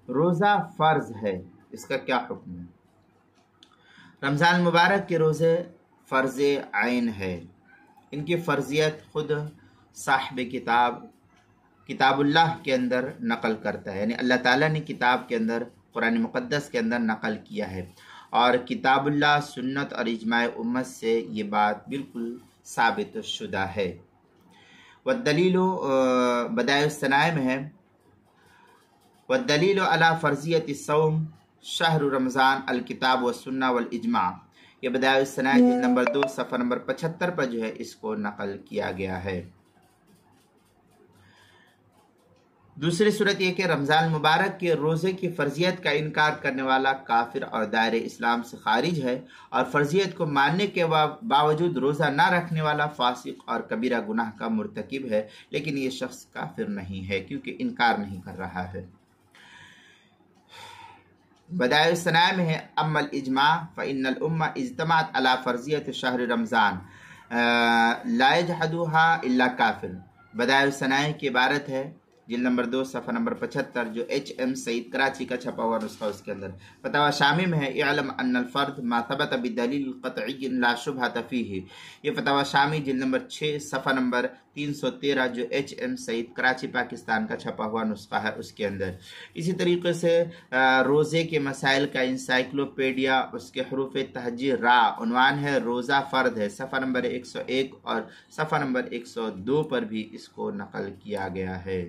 روزہ فرض ہے، اس کا کیا حکم ہے؟ رمضان المبارک کے روزے فرض عین ہے، ان کی فرضیت خود صاحب کتاب اللہ کے اندر نقل کرتا ہے، یعنی اللہ تعالیٰ نے کتاب کے اندر قرآن مقدس کے اندر نقل کیا ہے، اور کتاب اللہ، سنت اور اجماع امت سے یہ بات بالکل ثابت شدہ ہے۔ والدلیل بدائع الصنائع میں ہے، والدلیل علی فرضیت الصوم شہر رمضان الکتاب والسنہ والاجماع، یہ بدائع الصنائع جلد نمبر 2 صفحہ نمبر 75 پر جو ہے اس کو نقل کیا گیا ہے۔ دوسری صورت یہ کہ رمضان المبارک کے روزے کی فرضیت کا انکار کرنے والا کافر اور دائرہ اسلام سے خارج ہے، اور فرضیت کو ماننے کے باوجود روزہ نہ رکھنے والا فاسق اور کبیرہ گناہ کا مرتکب ہے، لیکن یہ شخص کافر نہیں ہے کیونکہ انکار نہیں کر رہا ہے۔ بدائع الصنائع میں ہے، اما الاجماع فإن الامہ اجتمعت علی فرضیت شہر رمضان لا یجحدها الا کافر، بدائع الصنائع کی عبارت ہے جلد نمبر 2 صفحہ نمبر 75، جو HM سعید کراچی کا چھپا ہوا نسخہ اس کے اندر۔ فتاوی شامی میں ہے، اعلم ان الفرد ما ثبت بدلیل قطعی لا شبہۃ فیہ، یہ فتاوی شامی جلد نمبر 6 صفحہ نمبر 313، جو HM سعید کراچی پاکستان کا چھپا ہوا نسخہ ہے اس کے اندر۔ اسی طریقے سے روزے کے مسائل کا انسائکلوپیڈیا، اس کے حروف تہجی را، عنوان ہے روزہ فرد ہے، صفحہ نمبر 101 اور صفحہ نمبر 102 پر بھی اس کو نقل کیا گیا ہے۔